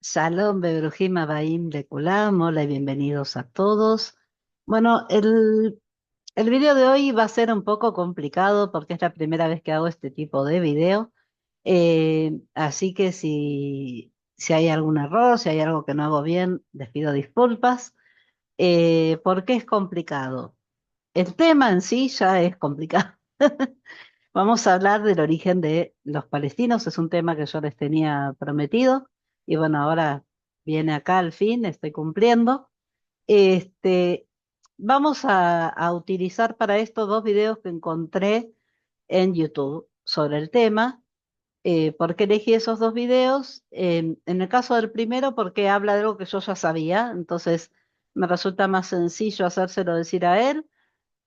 Shalom, Bebrujim, Abaim, Lekulam, hola y bienvenidos a todos. Bueno, el video de hoy va a ser un poco complicado porque es la primera vez que hago este tipo de video. Así que si hay algún error, si hay algo que no hago bien, les pido disculpas. ¿Por qué es complicado? El tema en sí ya es complicado. Vamos a hablar del origen de los palestinos, es un tema que yo les tenía prometido y bueno, ahora viene acá al fin, estoy cumpliendo. Este, vamos a utilizar para esto dos videos que encontré en YouTube sobre el tema. ¿Por qué elegí esos dos videos? En el caso del primero, porque habla de algo que yo ya sabía, entonces me resulta más sencillo hacérselo decir a él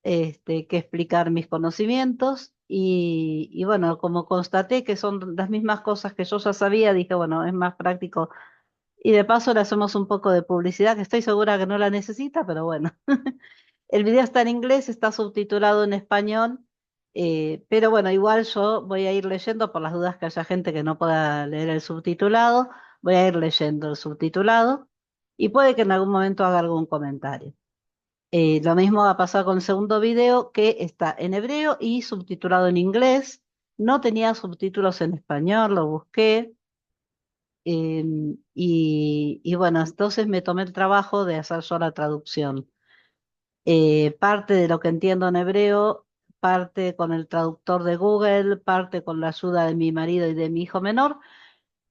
que explicar mis conocimientos y bueno, como constaté que son las mismas cosas que yo ya sabía, dije, bueno, es más práctico y de paso le hacemos un poco de publicidad, que estoy segura que no la necesita, pero bueno. El video está en inglés, está subtitulado en español, pero bueno, igual yo voy a ir leyendo por las dudas que haya gente que no pueda leer el subtitulado, voy a ir leyendo el subtitulado y puede que en algún momento haga algún comentario. Lo mismo va a pasar con el segundo video que está en hebreo y subtitulado en inglés. No tenía subtítulos en español, lo busqué. Y bueno, entonces me tomé el trabajo de hacer yo la traducción. Parte de lo que entiendo en hebreo, parte con el traductor de Google, parte con la ayuda de mi marido y de mi hijo menor.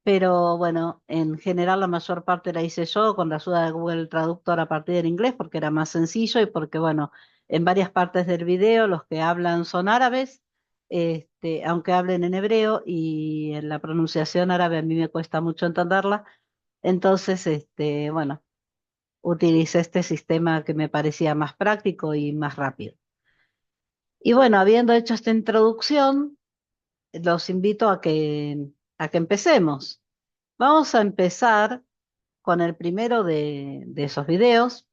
Pero bueno, en general la mayor parte la hice yo con la ayuda de Google Traductor a partir del inglés porque era más sencillo y porque bueno, en varias partes del video los que hablan son árabes, aunque hablen en hebreo y en la pronunciación árabe a mí me cuesta mucho entenderla. Entonces, bueno, utilicé este sistema que me parecía más práctico y más rápido. Y bueno, habiendo hecho esta introducción, los invito a que empecemos. Vamos a empezar con el primero de esos videos.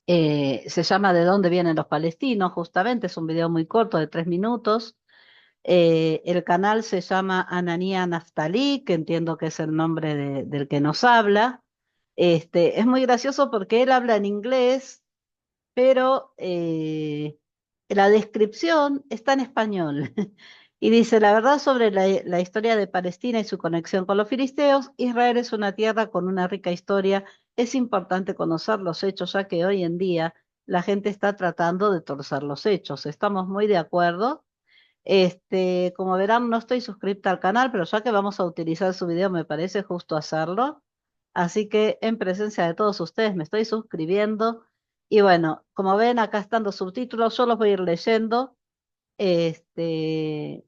Se llama ¿De dónde vienen los palestinos? Justamente es un video muy corto de 3 minutos. El canal se llama Anania Naftali, que entiendo que es el nombre del que nos habla. Es muy gracioso porque él habla en inglés, pero la descripción está en español. Y dice, la verdad sobre la historia de Palestina y su conexión con los filisteos, Israel es una tierra con una rica historia. Es importante conocer los hechos, ya que hoy en día la gente está tratando de torcer los hechos. Estamos muy de acuerdo. Como verán, no estoy suscripta al canal, pero ya que vamos a utilizar su video, me parece justo hacerlo. Así que en presencia de todos ustedes me estoy suscribiendo. Y bueno, como ven, acá están los subtítulos, yo los voy a ir leyendo. Este,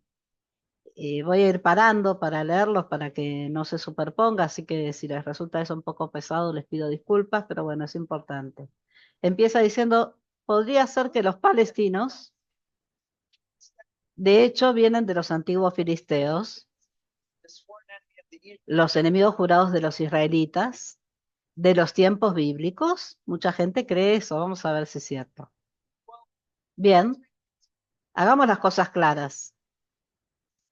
Voy a ir parando para leerlos para que no se superponga, así que si les resulta eso un poco pesado, les pido disculpas, pero bueno, es importante. Empieza diciendo, podría ser que los palestinos, de hecho, vienen de los antiguos filisteos, los enemigos jurados de los israelitas, de los tiempos bíblicos. Mucha gente cree eso, vamos a ver si es cierto. Bien, hagamos las cosas claras.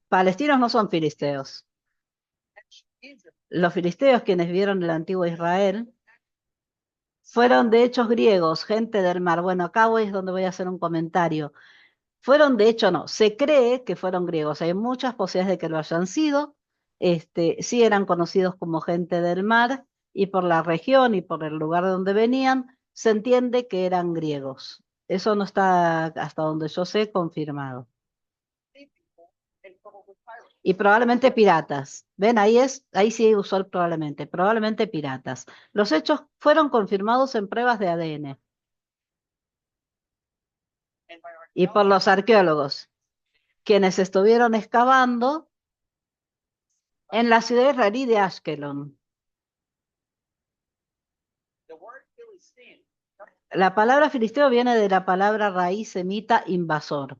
Palestinos no son filisteos. Los filisteos, quienes vieron el antiguo Israel, fueron de hechos griegos, gente del mar. Bueno, acá es donde voy a hacer un comentario. Fueron de hecho, no, se cree que fueron griegos. Hay muchas posibilidades de que lo hayan sido. Sí eran conocidos como gente del mar y por la región y por el lugar de donde venían, se entiende que eran griegos. Eso no está, hasta donde yo sé, confirmado. Y probablemente piratas. ¿Ven? Ahí sí usó el probablemente piratas. Los hechos fueron confirmados en pruebas de ADN y por los arqueólogos, quienes estuvieron excavando en la ciudad israelí de Ashkelon. La palabra filisteo viene de la palabra raíz semita invasor.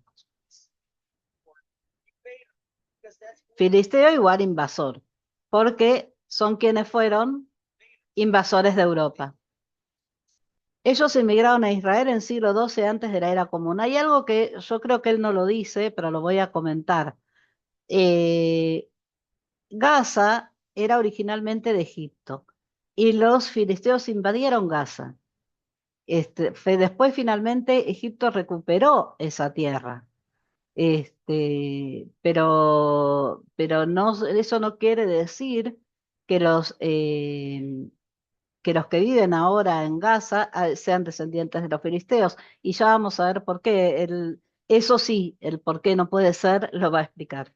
Filisteo igual invasor, porque son quienes fueron invasores de Europa. Ellos emigraron a Israel en siglo XII antes de la era común. Hay algo que yo creo que él no lo dice, pero lo voy a comentar. Eh, Gaza era originalmente de Egipto y los filisteos invadieron Gaza. Después finalmente Egipto recuperó esa tierra. Pero no, eso no quiere decir que los que viven ahora en Gaza sean descendientes de los filisteos. Y ya vamos a ver por qué. Eso sí, el por qué no puede ser, lo va a explicar.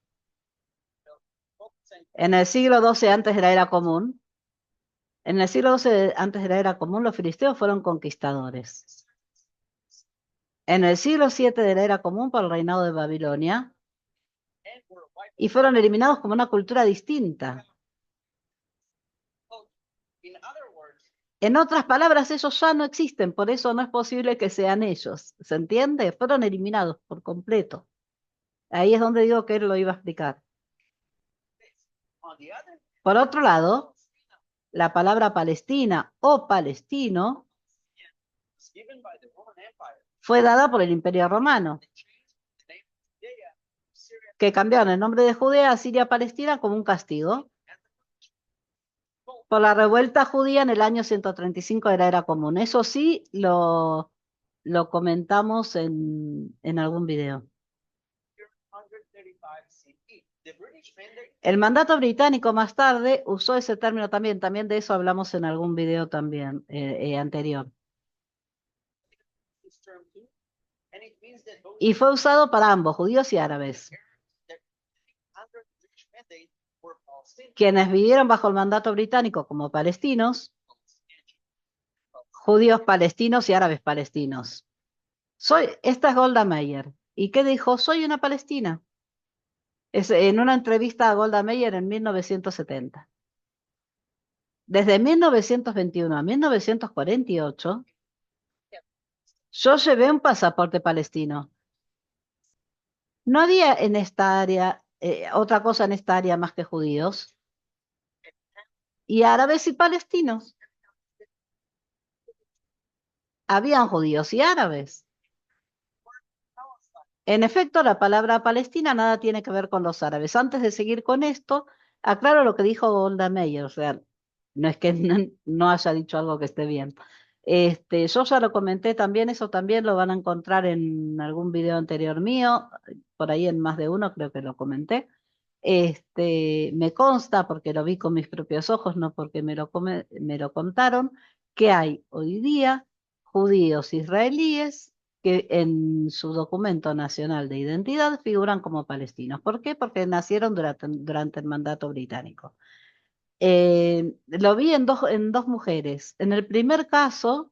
En el siglo XII antes de la era común, en el siglo XII antes de la era común, los filisteos fueron conquistadores. En el siglo VII de la era común, por el reinado de Babilonia, y fueron eliminados como una cultura distinta. En otras palabras, ellos ya no existen, por eso no es posible que sean ellos. ¿Se entiende? Fueron eliminados por completo. Ahí es donde digo que él lo iba a explicar. Por otro lado, la palabra Palestina o palestino fue dada por el Imperio Romano, que cambiaron el nombre de Judea a Siria-Palestina como un castigo por la revuelta judía en el año 135 de la era común. Eso sí lo comentamos en algún video. El mandato británico más tarde usó ese término también de eso hablamos en algún video también anterior. Y fue usado para ambos, judíos y árabes. Quienes vivieron bajo el mandato británico como palestinos, judíos palestinos y árabes palestinos. Esta es Golda Meir. ¿Y qué dijo? Soy una palestina. Es en una entrevista a Golda Meir en 1970. Desde 1921 a 1948, yo llevé un pasaporte palestino. No había en esta área, otra cosa en esta área más que judíos, y árabes y palestinos. Habían judíos y árabes. En efecto, la palabra Palestina nada tiene que ver con los árabes. Antes de seguir con esto, aclaro lo que dijo Golda Meir, o sea, no es que no haya dicho algo que esté bien. Yo ya lo comenté también, eso también lo van a encontrar en algún video anterior mío, por ahí en más de uno creo que lo comenté. Me consta, porque lo vi con mis propios ojos, no porque me lo contaron, que hay hoy día judíos israelíes que en su documento nacional de identidad figuran como palestinos. ¿Por qué? Porque nacieron durante el mandato británico. Lo vi en dos mujeres. En el primer caso,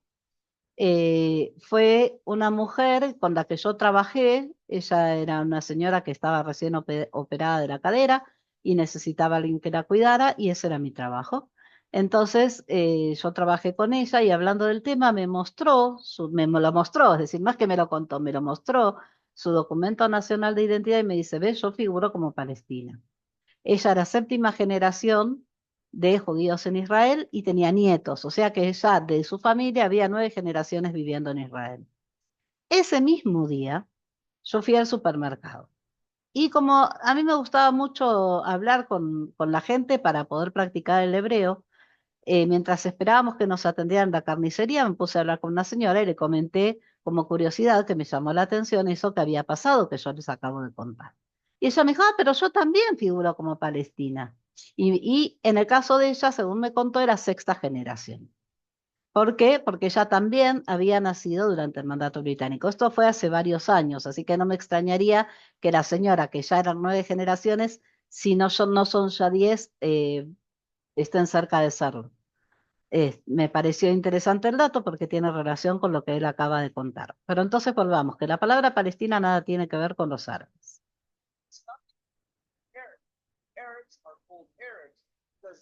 fue una mujer con la que yo trabajé. Ella era una señora que estaba recién operada de la cadera y necesitaba a alguien que la cuidara y ese era mi trabajo. Entonces yo trabajé con ella y hablando del tema me mostró, me lo mostró, es decir, más que me lo contó, me lo mostró su documento nacional de identidad y me dice, ve, yo figuro como palestina. Ella era séptima generación de judíos en Israel y tenía nietos, o sea que ya de su familia había 9 generaciones viviendo en Israel. Ese mismo día yo fui al supermercado y como a mí me gustaba mucho hablar con la gente para poder practicar el hebreo, mientras esperábamos que nos atendieran la carnicería, me puse a hablar con una señora y le comenté como curiosidad que me llamó la atención eso que había pasado, que yo les acabo de contar. Y ella me dijo, pero yo también figuro como palestina. Y en el caso de ella, según me contó, era sexta generación. ¿Por qué? Porque ella también había nacido durante el mandato británico. Esto fue hace varios años, así que no me extrañaría que la señora, que ya eran 9 generaciones, si no son ya 10, estén cerca de serlo. Me pareció interesante el dato porque tiene relación con lo que él acaba de contar. Pero entonces volvamos, que la palabra Palestina nada tiene que ver con los árabes.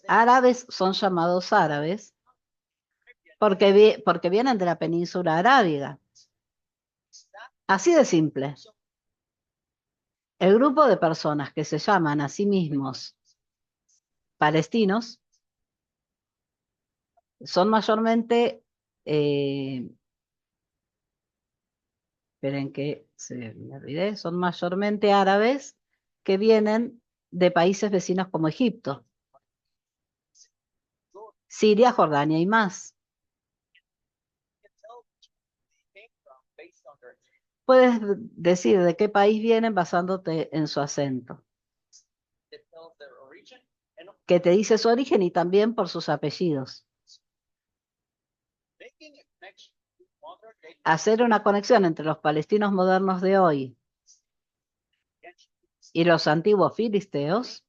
Árabes son llamados árabes porque vienen de la península arábiga. Así de simple. El grupo de personas que se llaman a sí mismos palestinos son mayormente, esperen que me olvidé, son mayormente árabes que vienen de países vecinos como Egipto. Siria, Jordania y más. Puedes decir de qué país vienen basándote en su acento, que te dice su origen y también por sus apellidos. Hacer una conexión entre los palestinos modernos de hoy y los antiguos filisteos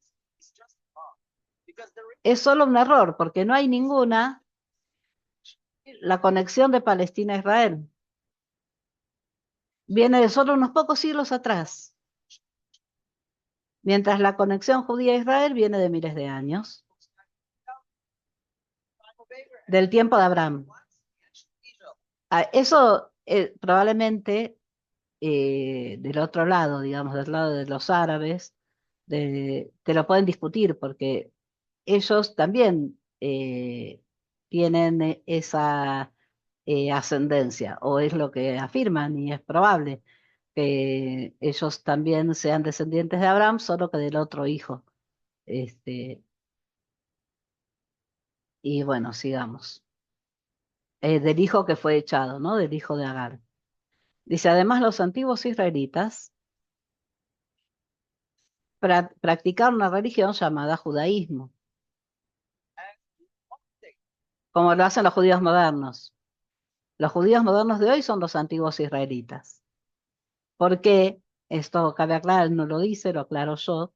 es solo un error, porque no hay ninguna la conexión de Palestina a Israel. Viene de solo unos pocos siglos atrás, mientras la conexión judía a Israel viene de miles de años, del tiempo de Abraham. Eso probablemente del otro lado, digamos, del lado de los árabes, te lo pueden discutir porque ellos también tienen esa ascendencia, o es lo que afirman, y es probable que ellos también sean descendientes de Abraham, solo que del otro hijo. Este, y bueno, sigamos. Del hijo que fue echado, ¿no? Del hijo de Agar. Dice, además los antiguos israelitas practicaron una religión llamada judaísmo, como lo hacen los judíos modernos. Los judíos modernos de hoy son los antiguos israelitas. ¿Por qué? Esto cabe aclarar, no lo dice, lo aclaro yo.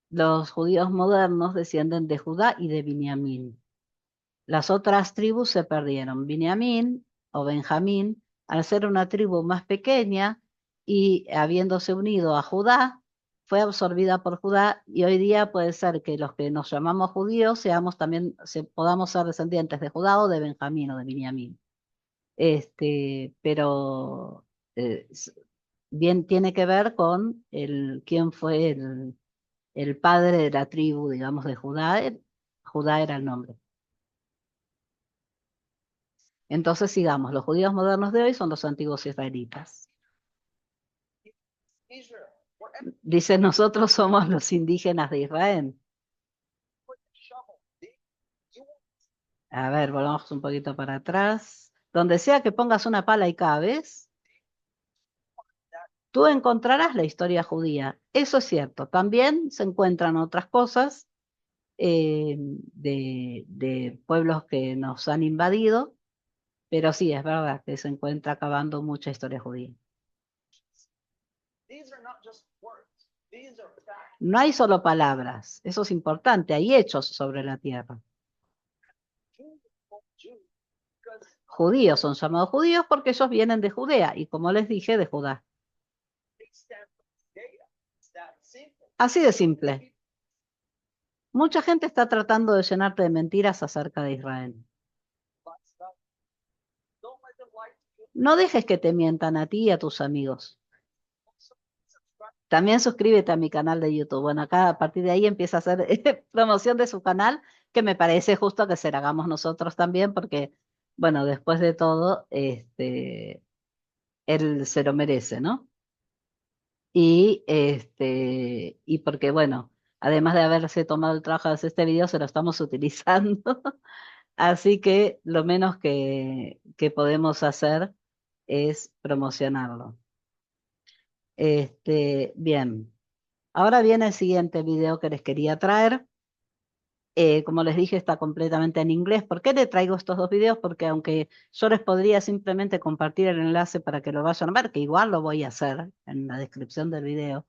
Los judíos modernos descienden de Judá y de Binyamin. Las otras tribus se perdieron. Binyamin o Benjamín, al ser una tribu más pequeña y habiéndose unido a Judá, fue absorbida por Judá y hoy día puede ser que los que nos llamamos judíos seamos también, podamos ser descendientes de Judá o de Benjamín o de Binyamin. Pero bien tiene que ver con quién fue el padre de la tribu, digamos, de Judá. Judá era el nombre. Entonces sigamos, los judíos modernos de hoy son los antiguos israelitas. Dicen, nosotros somos los indígenas de Israel. A ver, volvamos un poquito para atrás. Donde sea que pongas una pala y cabes, tú encontrarás la historia judía. Eso es cierto. También se encuentran otras cosas de pueblos que nos han invadido, pero sí, es verdad que se encuentra acabando mucha historia judía. No hay solo palabras, eso es importante, hay hechos sobre la tierra. Judíos son llamados judíos porque ellos vienen de Judea y como les dije, de Judá. Así de simple. Mucha gente está tratando de llenarte de mentiras acerca de Israel. No dejes que te mientan a ti y a tus amigos. También suscríbete a mi canal de YouTube. Bueno, acá a partir de ahí empieza a hacer promoción de su canal, que me parece justo que se la hagamos nosotros también, porque, bueno, después de todo, él se lo merece, ¿no? Y porque, bueno, además de haberse tomado el trabajo de hacer este video, se lo estamos utilizando. Así que lo menos que podemos hacer es promocionarlo. Bien. Ahora viene el siguiente video que les quería traer. Como les dije, está completamente en inglés. ¿Por qué le traigo estos dos videos? Porque aunque yo les podría simplemente compartir el enlace para que lo vayan a ver, que igual lo voy a hacer en la descripción del video,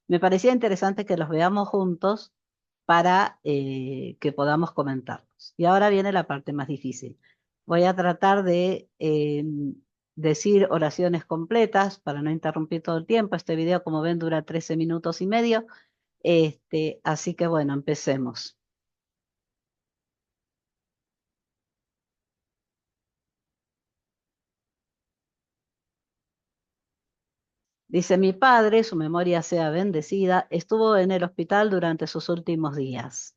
me parecía interesante que los veamos juntos para que podamos comentarlos. Y ahora viene la parte más difícil. Voy a tratar de decir oraciones completas para no interrumpir todo el tiempo. Este video, como ven, dura 13 minutos y medio. Así que bueno, empecemos. Dice, mi padre, su memoria sea bendecida, estuvo en el hospital durante sus últimos días.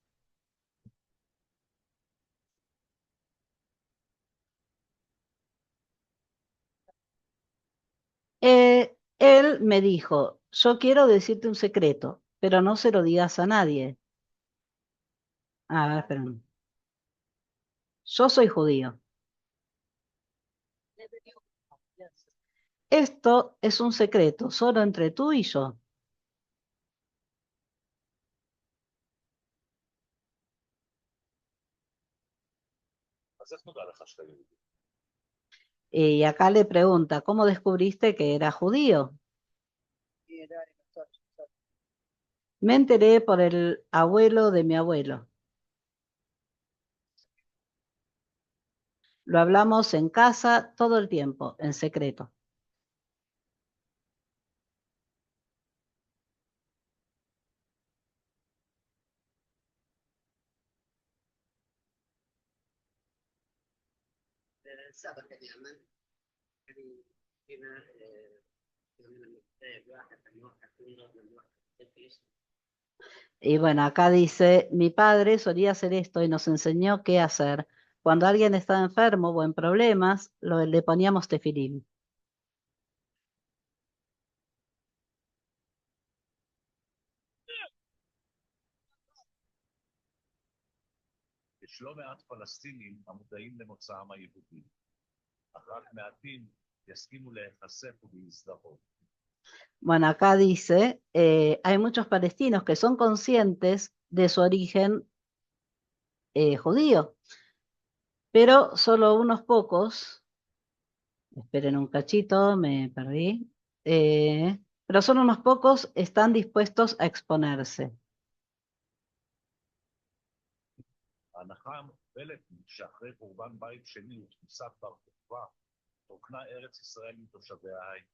Él me dijo, yo quiero decirte un secreto, pero no se lo digas a nadie. A ver, espera. Yo soy judío. Esto es un secreto, solo entre tú y yo. Y acá le pregunta, ¿cómo descubriste que era judío? Me enteré por el abuelo de mi abuelo. Lo hablamos en casa todo el tiempo, en secreto. Y bueno, acá dice, mi padre solía hacer esto y nos enseñó qué hacer. Cuando alguien estaba enfermo o en problemas, le poníamos tefilín. יש לא מעט פלסטינים המודעים למוצאם היהודי, אך רק מעטים יסכימו להיחשף ולהזדהות. Bueno, acá dice, hay muchos palestinos que son conscientes de su origen judío, pero solo unos pocos, esperen un cachito, me perdí, pero solo unos pocos están dispuestos a exponerse. ההנחה המקובלת היא שאחרי חורבן בית שני ותפיסת בר כוכבא, רוקנה ארץ ישראל מתושביה ההיא.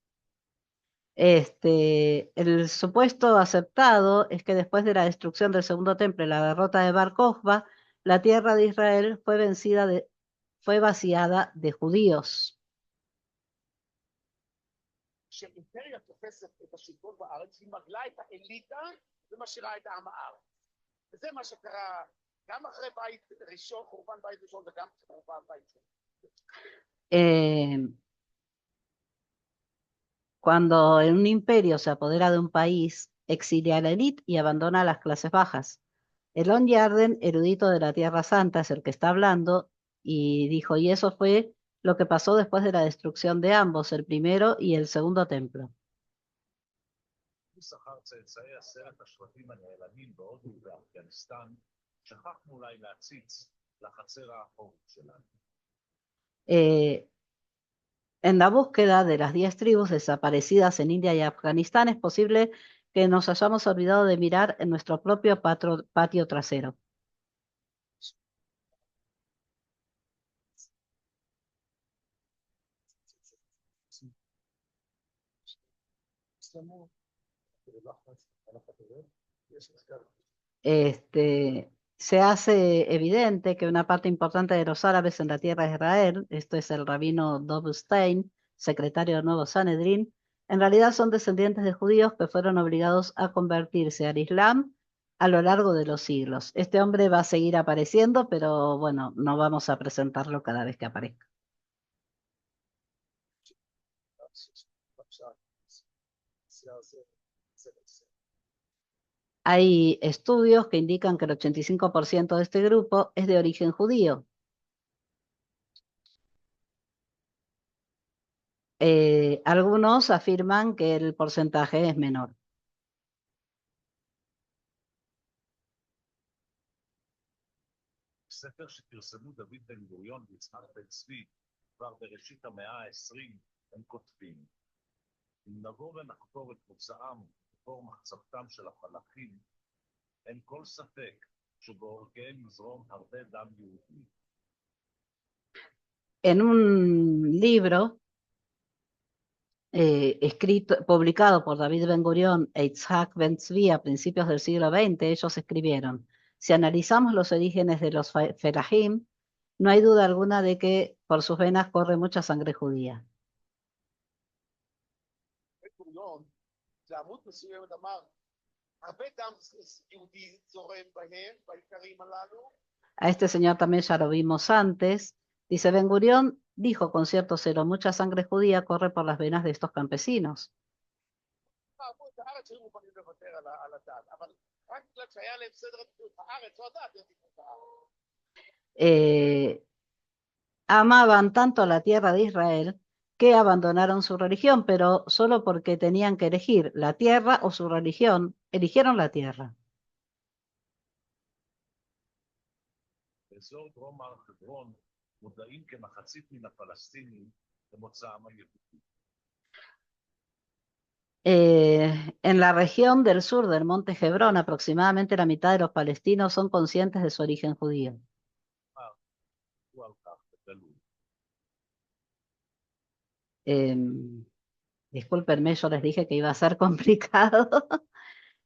El supuesto aceptado es que después de la destrucción del segundo templo y la derrota de Bar Kokhba, la tierra de Israel fue vaciada de judíos. כשאימפריה תופסת את השלטון בארץ, היא מגלה את האליטה ומשאירה את העם הארץ. וזה מה שקרה גם אחרי בית ראשון, חורבן בית ראשון וגם חורבן בית שני. Eh, Cuando en un imperio se apodera de un país, exilia a la élite y abandona a las clases bajas. Elon Yarden, erudito de la Tierra Santa, es el que está hablando y dijo, y eso fue lo que pasó después de la destrucción de ambos, el primero y el segundo templo. אחר צאצאי 10 השבטים הנעלמים בהודו ובאפגניסטן, שכחנו אולי להציץ לחצר האחורית שלנו. Eh, en la búsqueda de las 10 tribus desaparecidas en India y Afganistán, es posible que nos hayamos olvidado de mirar en nuestro propio patio trasero. Se hace evidente que una parte importante de los árabes en la tierra de Israel, esto es el rabino Dov Stein, secretario del nuevo Sanedrín, en realidad son descendientes de judíos que fueron obligados a convertirse al Islam a lo largo de los siglos. Este hombre va a seguir apareciendo, pero bueno, no vamos a presentarlo cada vez que aparezca. Hay estudios que indican que el 85% de este grupo es de origen judío. Algunos afirman que el porcentaje es menor. בספר שפרסמו דוד בן גוריון ויצחק בן צבי כבר בראשית המאה ה-20 הם כותבים: אם נבוא ונחקור את מוצאם בתור מחצבתם של הפלחים, אין כל ספק שבעורקיהם יזרום הרבה דם יהודי. En un libro publicado por David Ben Gurión e Itzhak Ben Tzvi a principios del siglo XX, ellos escribieron, si analizamos los orígenes de los Ferahim, no hay duda alguna de que por sus venas corre mucha sangre judía. בן גוריון, בעמוד מסוימת אמר, הרבה דם יהודי זורם בהם, בעיקרים הללו. A este señor también ya lo vimos antes. Dice Ben Gurión, dijo con cierto celo, mucha sangre judía corre por las venas de estos campesinos. את הארץ היו מוכנים לוותר על הדת, אבל רק בגלל שהיה להם סדר עדיפות הארץ, לא הדת, הם דיברו את הארץ. Eh, amaban tanto la tierra de Israel que abandonaron su religión, pero solo porque tenían que elegir la tierra o su religión, eligieron la tierra. באזור דרום הר חברון מודעים כמחצית מן הפלסטינים למוצאם היהודי. En la región del sur del monte Hebrón, aproximadamente la mitad de los palestinos son conscientes de su origen judío. הוא על כך בגלוי. Discúlpenme, yo les dije que iba a ser complicado.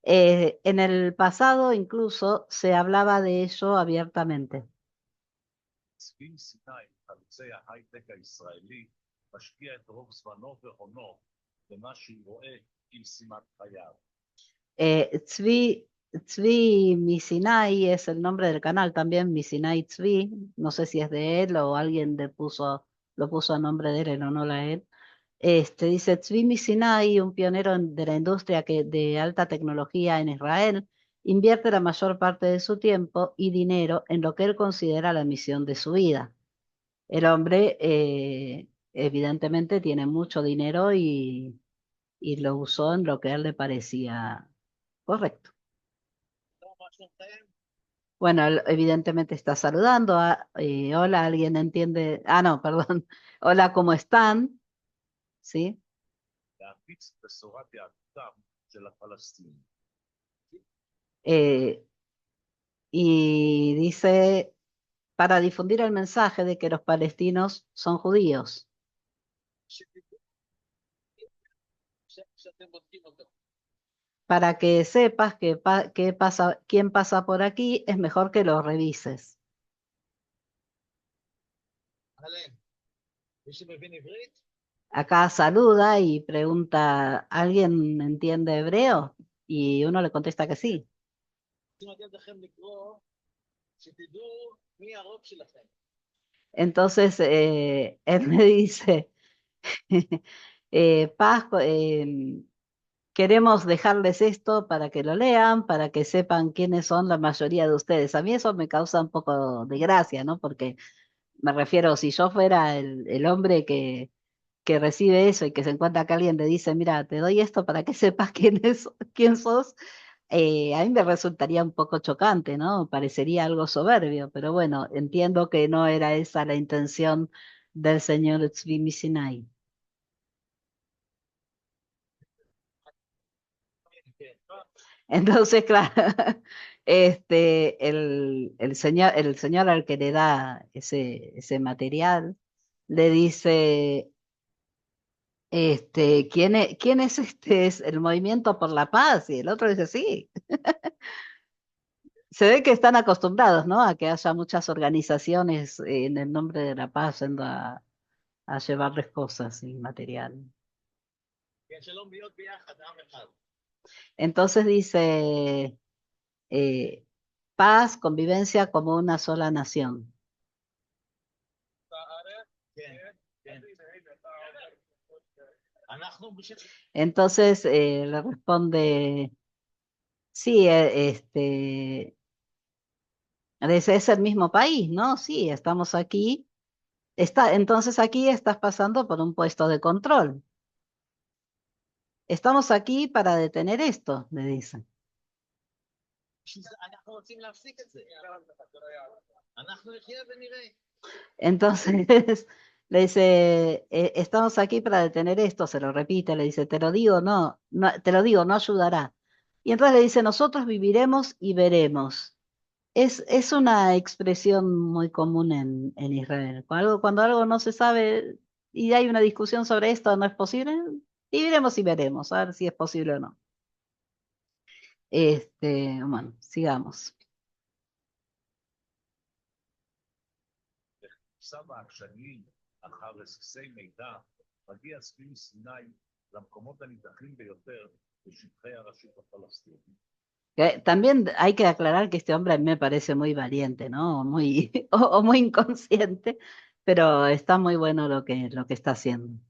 En el pasado incluso se hablaba de ello abiertamente. צבי סיני, חלוצי ההייטק הישראלי, משקיע את רוב זמנו והונו במה שהוא רואה כמשימת חייו. Tzvi Misinai es el nombre del canal también, Misinai Tzvi. No sé si es de él o alguien lo puso a nombre de él en honor a él. Dice Tzvi Misinai, un pionero de la industria de alta tecnología en Israel, invierte la mayor parte de su tiempo y dinero en lo que él considera la misión de su vida. El hombre evidentemente tiene mucho dinero y lo usó en lo que a él le parecía correcto. Bueno, él evidentemente está saludando. Hola, ¿alguien entiende? Ah, no, perdón. Hola, ¿cómo están? ¿Sí? להפיץ בשורת יהדותם של הפלסטינים. Eh, y dice, para difundir el mensaje de que los palestinos son judíos, שאתם בודקים אותו. para que sepas quién pasa por aquí, es mejor que lo revises. אהלן, מישהו מבין עברית? Acá saluda y pregunta, ¿alguien entiende hebreo? Y uno le contesta que sí. רוצים לתת לכם לקרוא, שתדעו מי הרוב שלכם. Entonces, él me dice, Paz, queremos dejarles esto para que lo lean, para que sepan quiénes son la mayoría de ustedes. A mí eso me causa un poco de gracia, ¿no? Porque me refiero, si yo fuera el hombre que recibe eso y que se encuentra que alguien le dice, mira, te doy esto para que sepas quién sos, a mí me resultaría un poco chocante, ¿no? Parecería algo soberbio, pero bueno, entiendo que no era esa la intención del señor Tzvi Misinai. Entonces, claro, el señor al que le da ese material le dice, ¿quién es este? ¿Es el Movimiento por la Paz? Y el otro dice, sí. Se ve que están acostumbrados, ¿no? A que haya muchas organizaciones en el nombre de la paz yendo a llevarles cosas y material. כן, שלום להיות ביחד, עם אחד. Entonces dice, eh, paz, convivencia como una sola nación. כן, כן. אנחנו בשביל... Entonces le responde, sí, dice, es el mismo país, ¿no? Sí, estamos aquí. Entonces aquí estás pasando por un puesto de control. Estamos aquí para detener esto, le dicen. בשביל זה אנחנו רוצים להפסיק את זה. אנחנו נחיה ונראה. Entonces le dice, estamos aquí para detener esto, se lo repite, le dice, te lo digo, no, te lo digo, no ayudará. Y entonces le dice, nosotros viviremos y veremos. Es una expresión muy común en Israel. Cuando algo no se sabe y hay una discusión sobre esto, no es posible, viviremos y veremos, a ver si es posible o no. Bueno, sigamos. סב העקשנים אחר רסיסי מידע, מגיע צבי מסיני למקומות הנידחים ביותר בשטחי הרשות הפלסטינית. También hay que aclarar que este hombre a mí me parece muy valiente, ¿no? Muy, o muy inconsciente, pero está muy bueno lo que está haciendo.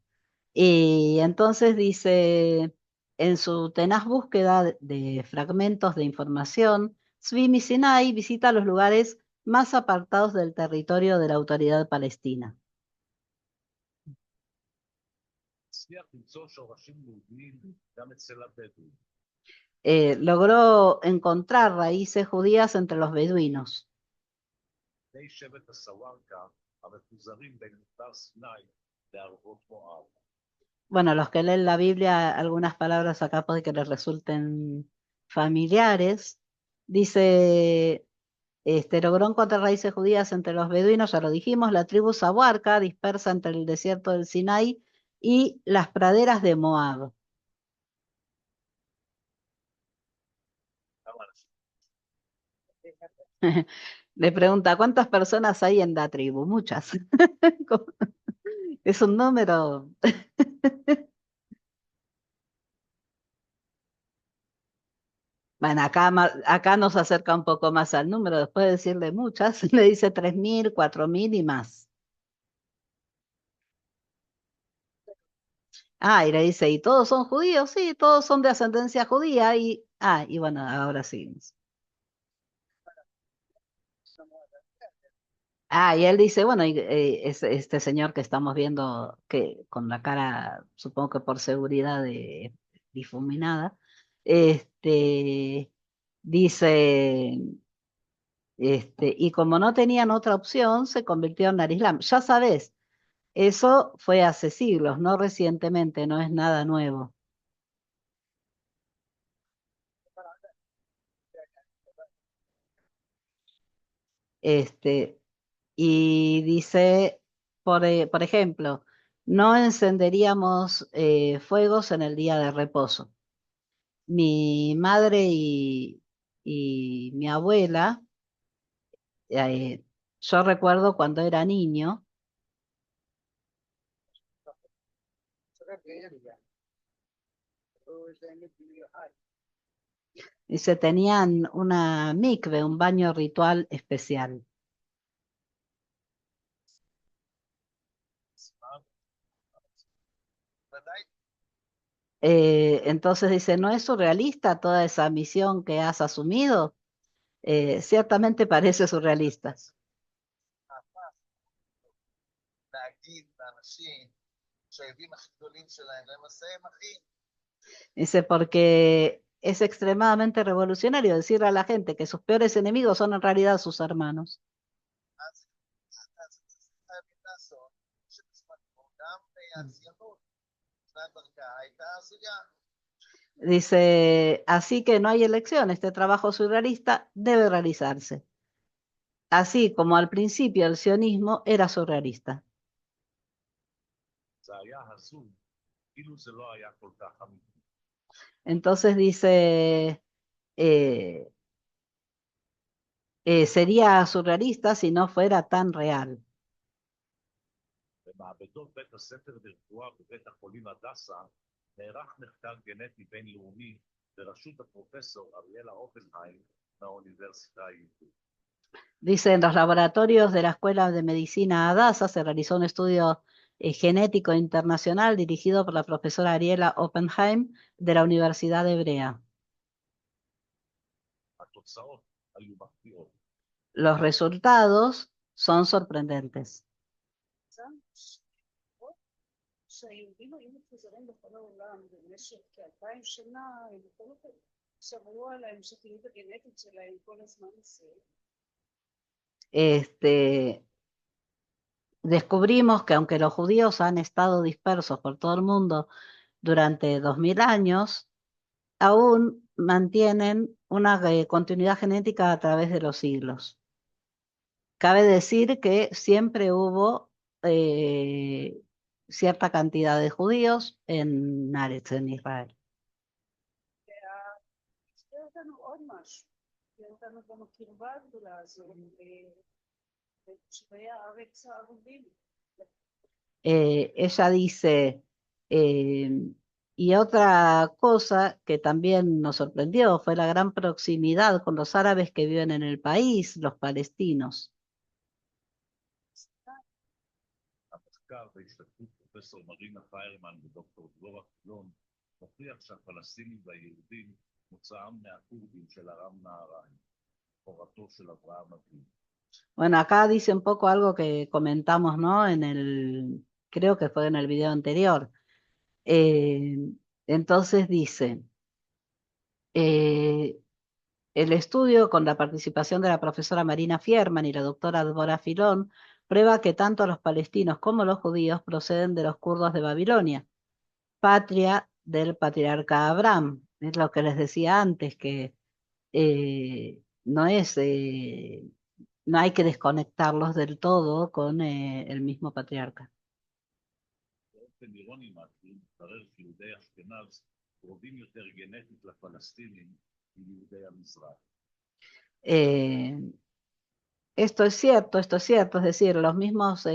Y entonces dice, en su tenaz búsqueda de fragmentos de información, Zvi Sinai visita los lugares más apartados del territorio de la autoridad palestina. הצליח למצוא שורשים יהודיים גם אצל הבדואים. Logró encontrar raíces judías entre los beduinos. בני שבט הסווארקה המפוזרים בין מדבר סיני לערבות מואב. Bueno, los que leen la Biblia, algunas palabras acá puede que les resulten familiares. Dice, logró encontrar raíces judías entre los beduinos, ya lo dijimos, la tribu Sahuarca, dispersa entre el desierto del Sinaí y las praderas de Moab. כמה אנשים? Le pregunta, ¿cuántas personas hay en la tribu? Muchas. Es un número. Bueno, acá nos acerca un poco más al número, después de decirle muchas, le dice 3.000, 4.000 y más. Ah, y le dice, ¿y todos son judíos? Sí, todos son de ascendencia judía y bueno, ahora sí. Ah, y él dice, bueno, es este señor que estamos viendo que con la cara, supongo que por seguridad difuminada, este, dice, y como no tenían otra opción, se convirtieron al Islam. Ya sabes, eso fue hace siglos, no recientemente, no es nada nuevo. Este, y dice, por ejemplo, no encenderíamos fuegos en el día de reposo. Mi madre y mi abuela, eh, yo recuerdo cuando era niño, dice, tenían una mikve, un baño ritual especial. ודאי, Entonces dice, ¿no es surrealista toda esa misión que has asumido? Ciertamente parece surrealista. להגיד לאנשים שהאויבים הכי גדולים שלהם למעשה הם אחים. Dice, porque es extremadamente revolucionario decirle a la gente que sus peores enemigos son en realidad sus hermanos. אז חייבים לעשות שבזמנו גם הציונות, תחילת דרכה הייתה הזויה. Dice, así que no hay elección, este trabajo surrealista debe realizarse. Así como al principio el sionismo era surrealista. זה היה הזוי, כאילו זה לא היה כל כך אמיתי. Entonces dice, eh, sería surrealista si no fuera tan real. במעבדות בית הספר לרפואה בבית החולים הדסה נערך מחקר גנטי בינלאומי בראשות הפרופסור אריאלה אופנהיים מהאוניברסיטה העברית. Dice, en los laboratorios de la Escuela de Medicina Adasa se realizó un estudio genético internacional dirigido por la profesora Ariela Oppenheim de la Universidad Hebrea. התוצאות היו מפתיעות. Los resultados son sorprendentes. שהיהודים היו מפוזרים בכל העולם במשך כ2000 שנה, הם בכל אופן שמרו על ההמשכיות הגנטית שלהם כל הזמן הזה. Descubrimos que aunque los judíos han estado dispersos por todo el mundo durante 2000 años, aún mantienen una continuidad genética a través de los siglos. Cabe decir que siempre hubo cierta cantidad de judíos en Aretz, en Israel. זה אותנו עוד משהו, זה אותנו גם הקרבה הגדולה הזו לתושבי הארץ הערבים. Ella dice, y otra cosa que también nos sorprendió fue la gran proximidad con los árabes que viven en el país, los palestinos. המחקר בהשתתפות פרופסור מרינה פיירמן ודוקטור דבורה קלון מוכיח שהפלסטינים והיהודים מוצאם מהכורדים של ארם נהריים, הורתו של אברהם אבינו. Bueno, acá dice un poco algo que comentamos, ¿no? Creo que fue en el video anterior. Eh, entonces dice, eh, el estudio con la participación de la profesora Marina Fierman y la doctora Débora Filón prueba que tanto los palestinos como los judíos proceden de los kurdos de Babilonia, patria del patriarca Abraham. Es lo que les decía antes, que no es, no hay que desconectarlos del todo con el mismo patriarca. באופן אירוני מתברר שיהודי אשכנז קרובים יותר גנטית לפלסטינים מיהודי המזרח. Eh, esto es cierto, es decir, los mismos